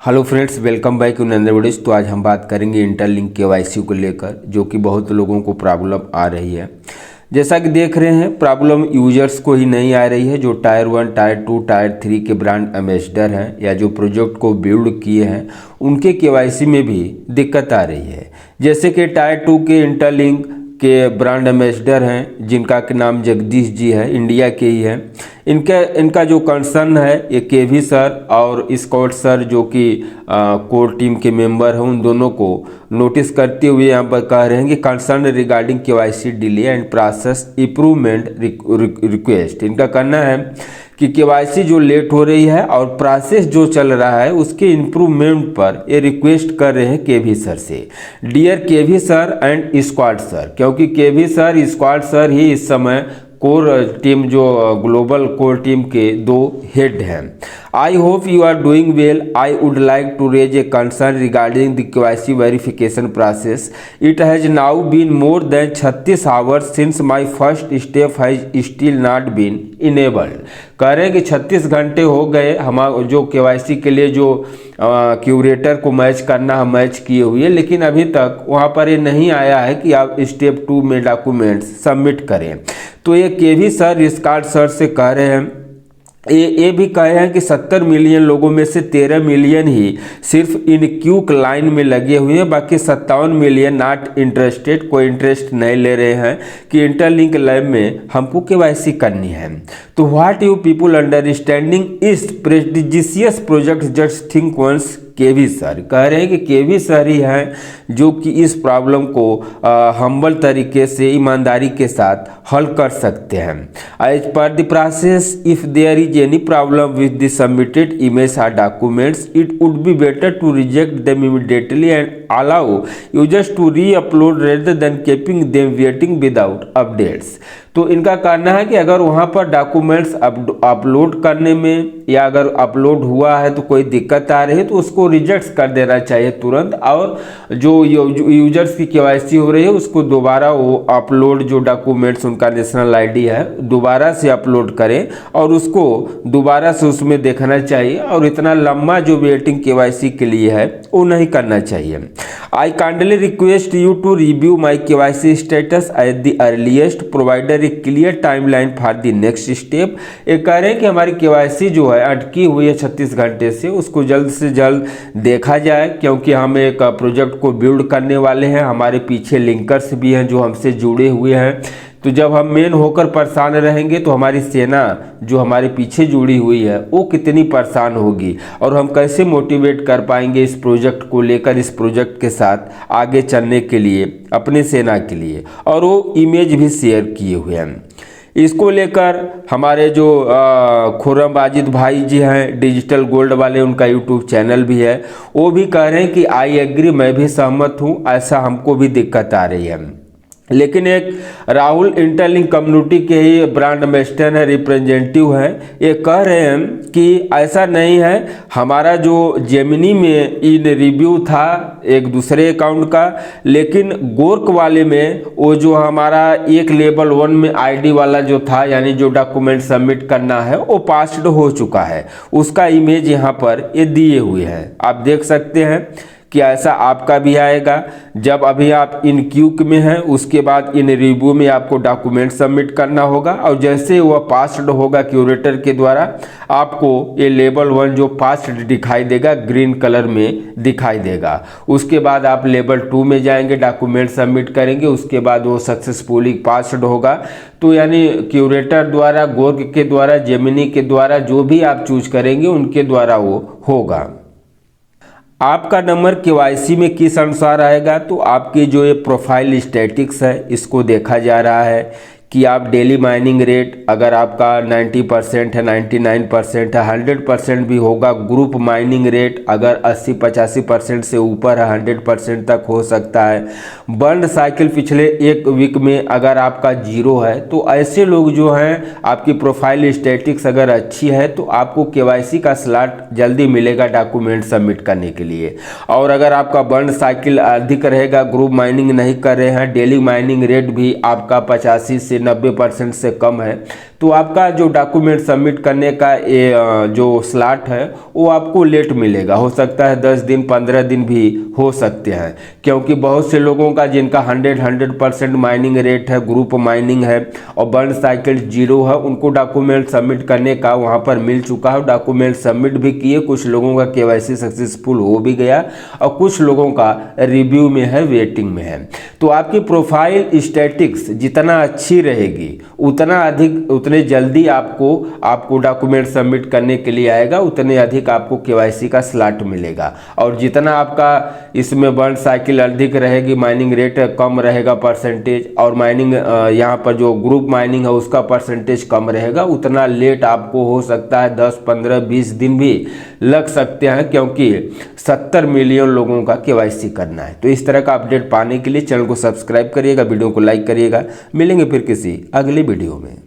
Hello friends, welcome back to another videos. तो आज हम बात करेंगे इंटरलिंक केवाईसी को लेकर, जो कि बहुत लोगों को प्रॉब्लम आ रही है। जैसा कि देख रहे हैं, प्रॉब्लम यूजर्स को ही नहीं आ रही है। जो टायर 1, टायर 2, टायर 3 के ब्रांड एम्बेसडर हैं या जो प्रोजेक्ट को बिल्ड किए हैं, उनके केवाईसी में भी दिक्कत आ रही है। जैसे कि टायर 2 के इंटरलिंक के ब्रांड एम्बेसडर हैं, जिनका के नाम जगदीश जी है, इंडिया के ही हैं। इनका जो कंसर्न है, ये केवी सर और स्कॉट सर जो कि कोर टीम के मेंबर हैं, उन दोनों को नोटिस करते हुए यहाँ पर कह रहे हैं कि concern regarding KYC delay and process improvement request. इनका कहना है कि केवाईसी जो लेट हो रही है और प्रोसेस जो चल रहा है उसके इम्प्रूवमेंट पर ये रिक्वेस्ट कर रहे हैं केवी सर से। Dear KV sir and squad sir, क्योंकि केवी सर स्क्वाड सर ही इस समय कोर टीम जो ग्लोबल कोर टीम के दो हेड हैं। I hope you are doing well. I would like to raise a concern regarding the KYC verification process. It has now been more than 36 hours since my first step has still not been enabled. कह रहे हैं कि 36 घंटे हो गए हमारा जो KYC के लिए जो क्यूरेटर को मैच करना हम मैच किए हुए, लेकिन अभी तक वहाँ पर ये नहीं आया है कि आप स्टेप 2 में डॉक्यूमेंट्स सबमिट करें। तो ये केवी सर स्कॉट सर से कह रहे हैं, ये भी कहे हैं कि 70 मिलियन लोगों में से 13 मिलियन ही सिर्फ इन क्यू लाइन में लगे हुए हैं। बाकी 57 मिलियन नॉट इंटरेस्टेड, कोई इंटरेस्ट नहीं ले रहे हैं कि इंटरलिंक लैब में हमको केवाईसी करनी है। तो व्हाट यू पीपल अंडरस्टैंडिंग इस prestigious project just think once. KV sir कह रहे हैं कि केवी सर ही हैं जो कि इस प्रॉब्लम को हम्बल तरीके से ईमानदारी के साथ हल कर सकते हैं। As per the process, if there is any problem with the submitted image और documents, it would be better to reject them immediately and allow users to reupload rather than keeping them waiting without updates. तो इनका कहना है कि अगर वहाँ पर documents upload करने में या अगर अपलोड हुआ है तो कोई दिक्कत आ रही है तो उसको रिजेक्ट कर देना चाहिए तुरंत, और जो यूजर्स की केवाईसी हो रही है उसको दोबारा वो अपलोड, जो डॉक्यूमेंट्स उनका नेशनल आईडी है, दोबारा से अपलोड करें और उसको दोबारा से उसमें देखना चाहिए। और इतना लंबा जो वेटिंग केवाईसी के लिए है वो नहीं करना चाहिए। I kindly request you to review my KYC status at the earliest, provider a clear timeline for the next step. ये कह रहे हैं कि हमारी केवाईसी जो है अटकी हुई है 36 घंटे से, उसको जल्द से जल्द देखा जाए, क्योंकि हम एक प्रोजेक्ट को बिल्ड करने वाले हैं। हमारे पीछे लिंकर्स भी हैं जो हमसे जुड़े हुए हैं। तो जब हम मेन होकर परेशान रहेंगे तो हमारी सेना जो हमारे पीछे जुड़ी हुई है वो कितनी परेशान होगी, और हम कैसे मोटिवेट कर पाएंगे इस प्रोजेक्ट को लेकर, इस प्रोजेक्ट के साथ आगे चलने के लिए अपने सेना के लिए। और वो इमेज भी शेयर किए हुए हैं। इसको लेकर हमारे जो खुर्रम वाजिद भाई जी हैं, डिजिटल गोल्ड वाले, उनका यूट्यूब चैनल भी है, वो भी कह रहे हैं कि आई एग्री, मैं भी सहमत हूँ, ऐसा हमको भी दिक्कत आ रही है। लेकिन एक राहुल इंटरलिंक कम्युनिटी के ही ब्रांड एम्बेसडर है, रिप्रेजेंटेटिव हैं, ये कह रहे हैं कि ऐसा नहीं है। हमारा जो जेमिनी में इन रिव्यू था एक दूसरे अकाउंट का, लेकिन गोर्क वाले में वो जो हमारा एक लेवल 1 में आईडी वाला जो था, यानी जो डॉक्यूमेंट सबमिट करना है, वो पास्ड हो चुका है। उसका इमेज यहाँ पर ये दिए हुए हैं, आप देख सकते हैं कि ऐसा आपका भी आएगा। जब अभी आप इन क्यू में हैं, उसके बाद इन रिव्यू में आपको डॉक्यूमेंट सबमिट करना होगा, और जैसे वह पास्ड होगा क्यूरेटर के द्वारा, आपको ये लेवल 1 जो पास्ड दिखाई देगा, ग्रीन कलर में दिखाई देगा। उसके बाद आप लेवल 2 में जाएंगे, डॉक्यूमेंट सबमिट करेंगे, उसके बाद वो सक्सेसफुली पास्ड होगा। तो यानी क्यूरेटर द्वारा, गोर्ग के द्वारा, जेमिनी के द्वारा, जो भी आप चूज करेंगे उनके द्वारा वो होगा। आपका नंबर केवाईसी में किस अनुसार आएगा, तो आपकी जो ये प्रोफाइल स्टैटिक्स है इसको देखा जा रहा है कि आप डेली माइनिंग रेट अगर आपका 90% है, 99% है, 100% भी होगा। ग्रुप माइनिंग रेट अगर 80-85% से ऊपर है, 100% तक हो सकता है। बर्न साइकिल पिछले एक वीक में अगर आपका 0 है, तो ऐसे लोग जो हैं, आपकी प्रोफाइल स्टैटिक्स अगर अच्छी है तो आपको केवाईसी का स्लॉट जल्दी मिलेगा डॉक्यूमेंट सबमिट करने के लिए। और अगर आपका बर्न साइकिल अधिक रहेगा, ग्रुप माइनिंग नहीं कर रहे हैं, डेली माइनिंग रेट भी आपका 85 से नीचे 90% से कम है तो आपका जो डॉक्यूमेंट सबमिट करने का जो स्लॉट है वो आपको लेट मिलेगा। हो सकता है 10 दिन 15 दिन भी हो सकते हैं, क्योंकि बहुत से लोगों का जिनका 100% माइनिंग रेट है, ग्रुप माइनिंग है और बर्न साइकिल 0 है, उनको डॉक्यूमेंट सबमिट करने का वहाँ पर मिल चुका है। डॉक्यूमेंट सबमिट भी किए, कुछ लोगों का KYC सक्सेसफुल हो भी गया और कुछ लोगों का रिव्यू में है, वेटिंग में है। तो आपकी प्रोफाइल स्टैटिक्स जितना अच्छी रहेगी उतना अधिक, उतने जल्दी आपको डॉक्यूमेंट सबमिट करने के लिए आएगा, उतने अधिक आपको KYC का स्लॉट मिलेगा। और जितना आपका इसमें बर्न साइकिल अधिक रहेगी, माइनिंग रेट कम रहेगा परसेंटेज, और माइनिंग यहाँ पर जो ग्रुप माइनिंग है उसका परसेंटेज कम रहेगा, उतना लेट आपको हो सकता है 10, 15, 20 दिन भी लग सकते हैं, क्योंकि 70 मिलियन लोगों का KYC करना है। तो इस तरह का अपडेट पाने के लिए चैनल को सब्सक्राइब करिएगा, वीडियो को लाइक करिएगा। मिलेंगे फिर किसी अगली वीडियो में।